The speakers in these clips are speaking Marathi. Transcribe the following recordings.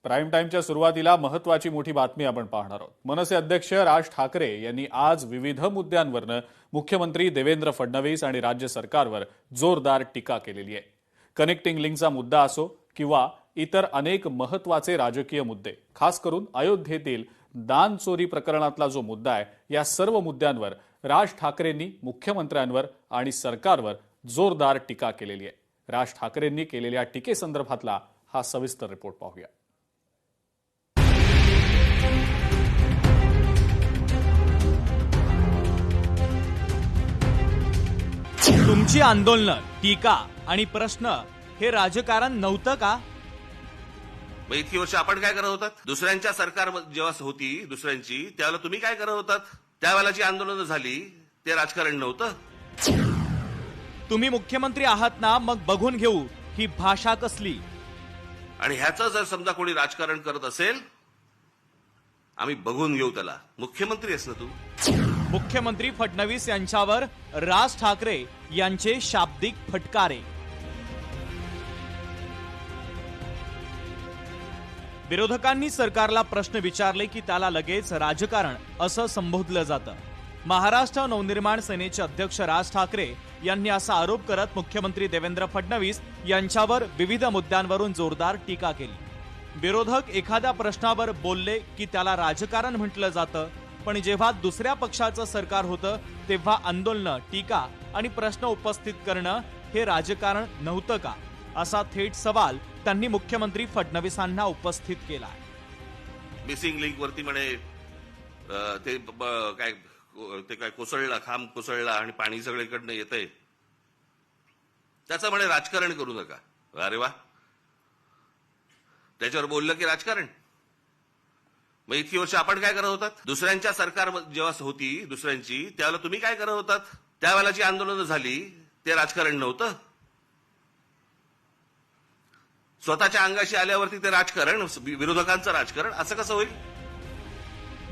प्राईम टाइमच्या सुरुवातीला महत्वाची मोठी बातमी आपण पाहणार आहोत। मनसे अध्यक्ष राज ठाकरे यांनी आज विविध मुद्द्यांवरनं मुख्यमंत्री देवेंद्र फडणवीस आणि राज्य सरकारवर जोरदार टीका केलेली आहे। कनेक्टिंग लिंकचा मुद्दा असो किंवा इतर अनेक महत्वाचे राजकीय मुद्दे, खास करून अयोध्येतील दान चोरी प्रकरणातला जो मुद्दा आहे, या सर्व मुद्द्यांवर राज ठाकरेंनी मुख्यमंत्र्यांवर आणि सरकारवर जोरदार टीका केलेली आहे। राज ठाकरेंनी केलेल्या टीकेसंदर्भातला हा सविस्तर रिपोर्ट पाहूया। तुमची आंदोलनं, टीका आणि प्रश्न हे राजकारण नव्हतं का? इतकी वर्ष आपण काय करत होतात? दुसऱ्यांच्या सरकार जेव्हा होती दुसऱ्यांची, त्यावेळेला तुम्ही काय करत होतात? त्यावेळेला जी आंदोलनं झाली ते राजकारण नव्हतं? तुम्ही मुख्यमंत्री आहात ना, मग बघून घेऊ ही भाषा कसली? आणि ह्याचं जर समजा कोणी राजकारण करत असेल, आम्ही बघून घेऊ त्याला। मुख्यमंत्री आहेस ना तू? मुख्यमंत्री फडणवीस यांच्यावर राज ठाकरे यांचे शाब्दिक फटकारे। विरोधकांनी सरकारला प्रश्न विचारले की त्याला लगेच राजकारण असं संबोधलं जातं। महाराष्ट्र नवनिर्माण सेनेचे अध्यक्ष राज ठाकरे यांनी असा आरोप करत मुख्यमंत्री देवेंद्र फडणवीस यांच्यावर विविध मुद्द्यांवरून जोरदार टीका केली। विरोधक एखाद्या प्रश्नावर बोलले की त्याला राजकारण म्हटलं जातं, पण जेव्हा दुसऱ्या पक्षाचं सरकार होतं तेव्हा आंदोलनं, टीका आणि प्रश्न उपस्थित करणं हे राजकारण नव्हतं का, असा थेट सवाल त्यांनी मुख्यमंत्री फडणवीसांना उपस्थित केला। मिसिंग लिंक वरती म्हणे ते काय कोसळला, खांब कोसळला आणि पाणी सगळीकडनं येतंय, त्याचं म्हणे राजकारण करू नका। अरे वा, त्याच्यावर बोललं की राजकारण? इतकी वर्ष आपण काय करत होतात? दुसऱ्यांच्या सरकार जेव्हा होती दुसऱ्यांची, त्यावेळेला तुम्ही काय करत होतात? त्यावेळेला जी आंदोलनं झाली ते राजकारण नव्हतं? स्वतःच्या अंगाशी आल्यावरती ते राजकारण, विरोधकांचं राजकारण असं कसं होईल?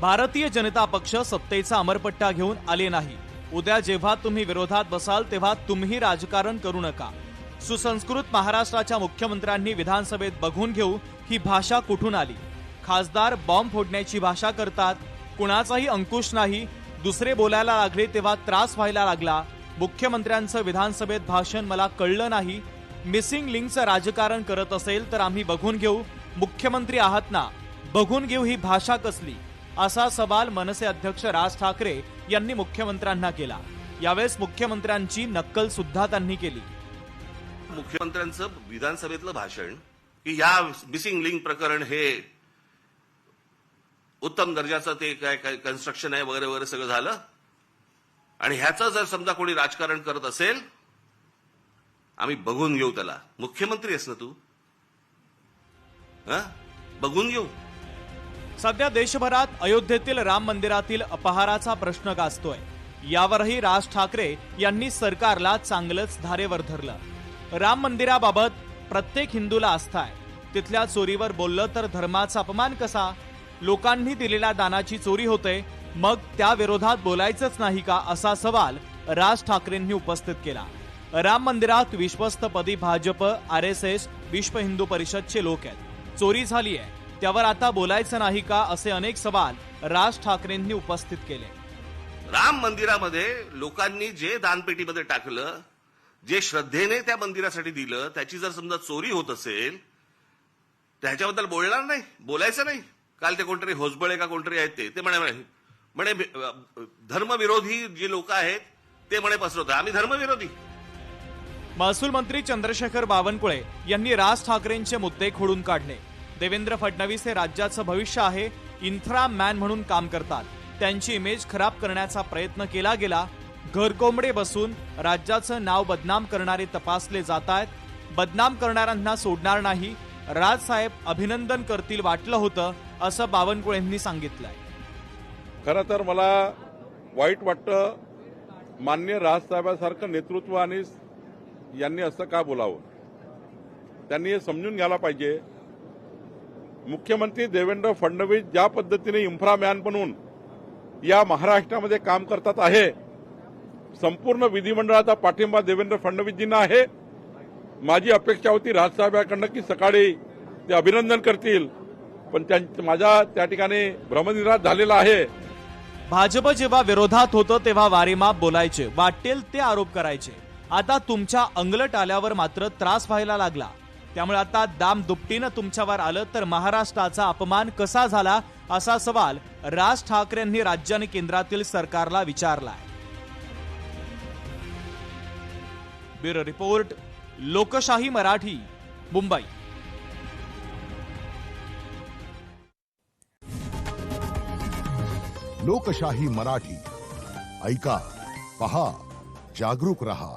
भारतीय जनता पक्ष सत्तेचा अमरपट्टा घेऊन आले नाही। उद्या जेव्हा तुम्ही विरोधात बसाल तेव्हा तुम्ही राजकारण करू नका। सुसंस्कृत महाराष्ट्राच्या मुख्यमंत्र्यांनी विधानसभेत बघून घेऊ ही भाषा कुठून आली? खासदार बॉम्ब फोडण्याची भाषा करतात, कुणाचाही अंकुश नाही। दुसरे बोलायला लागले तेव्हा त्रास व्हायला लागला। मुख्यमंत्र्यांचं विधानसभेत भाषण मला कळलं नाही। मिसिंग लिंकचं राजकारण करत असेल तर आम्ही बघून घेऊ। मुख्यमंत्री आहात ना, बघून घेऊ ही भाषा कसली, असा सवाल मनसे अध्यक्ष राज ठाकरे यांनी मुख्यमंत्र्यांना केला। यावेळेस मुख्यमंत्र्यांची नक्कल सुद्धा त्यांनी केली। मुख्यमंत्र्यांचं विधानसभेतलं भाषण की या मिसिंग लिंक प्रकरण हे उत्तम दर्जाचं ते काय कन्स्ट्रक्शन आहे वगैरे वगैरे सगळं झालं, आणि ह्याचं जर समजा कोणी राजकारण करत असेल, आम्ही बघून घेऊ त्याला। मुख्यमंत्री आहेस ना तू? बघून घेऊ। सध्या देशभरात अयोध्येतील राम मंदिरातील अपहाराचा प्रश्न गाजतोय। यावरही राज ठाकरे यांनी सरकारला चांगलंच धारेवर धरलं। राम मंदिराबाबत प्रत्येक हिंदूला आस्था आहे, तिथल्या चोरीवर बोललं तर धर्माचा अपमान कसा? लोकांनी दिलेल्या दानाची चोरी होते, मग त्या विरोधात बोलायचंच नाही का, असा सवाल राज ठाकरेंनी उपस्थित केला। राम मंदिरात विश्वस्तपदी भाजप, RSS, विश्व हिंदू परिषदचे लोक आहेत। चोरी झाली आहे, त्यावर आता बोलायचं नाही का, असे अनेक सवाल राज ठाकरेंनी उपस्थित केले। राम मंदिरामध्ये लोकांनी जे दानपेटीमध्ये टाकलं, जे श्रद्धेने त्या मंदिरासाठी दिलं, त्याची जर समजा चोरी होत असेल त्याच्याबद्दल बोलणार नाही, बोलायचं नाही। काल ते कोणतरी होसबळे का कोणतरी आहेत ते म्हणे धर्मविरोधी जे लोक आहेत ते म्हणे पसरवतात, आम्ही धर्मविरोधी। महसूल मंत्री चंद्रशेखर बावनकुळे यांनी राज ठाकरेंचे मुद्दे खोडून काढले। देवेंद्र फडणवीस हे राज्याचं भविष्य आहे, इन्फ्रा मॅन म्हणून काम करतात, त्यांची इमेज खराब करण्याचा प्रयत्न केला गेला। घरकोंबडे बसून राज्याचं नाव बदनाम करणारे तपासले जात आहेत, बदनाम करणाऱ्यांना सोडणार नाही। राजसाहेब अभिनंदन करतील वाटलं होतं, असं बावनकुळेंनी सांगितलंय। खरं तर मला वाईट वाटतं, मान्य राजसाहेबांसारखं नेतृत्व आणि यांनी असं का बोलावं? त्यांनी हे समजून घ्यायला पाहिजे। मुख्यमंत्री देवेंद्र फडणवीस ज्या पद्धतीने इन्फ्रामॅन बनून या महाराष्ट्रामध्ये काम करतात आहे, संपूर्ण विधिमंडळाचा पाठिंबा देवेंद्र फडणवीसजींना आहे। माझी अपेक्षा होती राजसाहेबांकडून की सकाळी ते अभिनंदन करतील पण माझा त्या ठिकाणी भ्रमनिरास झालेला आहे. भाजप जेव्हा विरोधात होतं तेव्हा वारेमाप बोलायचे, वाटेल ते आरोप करायचे. आता तुमच्या अंगलट आल्यावर मात्र त्रास व्हायला लागला. त्यामुळे आता दाम दुपटीनं तुमच्यावर आलं तर महाराष्ट्राचा अपमान कसा झाला असा सवाल राज ठाकरेंनी राज्य आणि केंद्रातील सरकारला विचारलाय. ब्युरो रिपोर्ट, लोकशाही मराठी, मुंबई. लोकशाही मराठी ऐका, पहा, जागरूक रहा.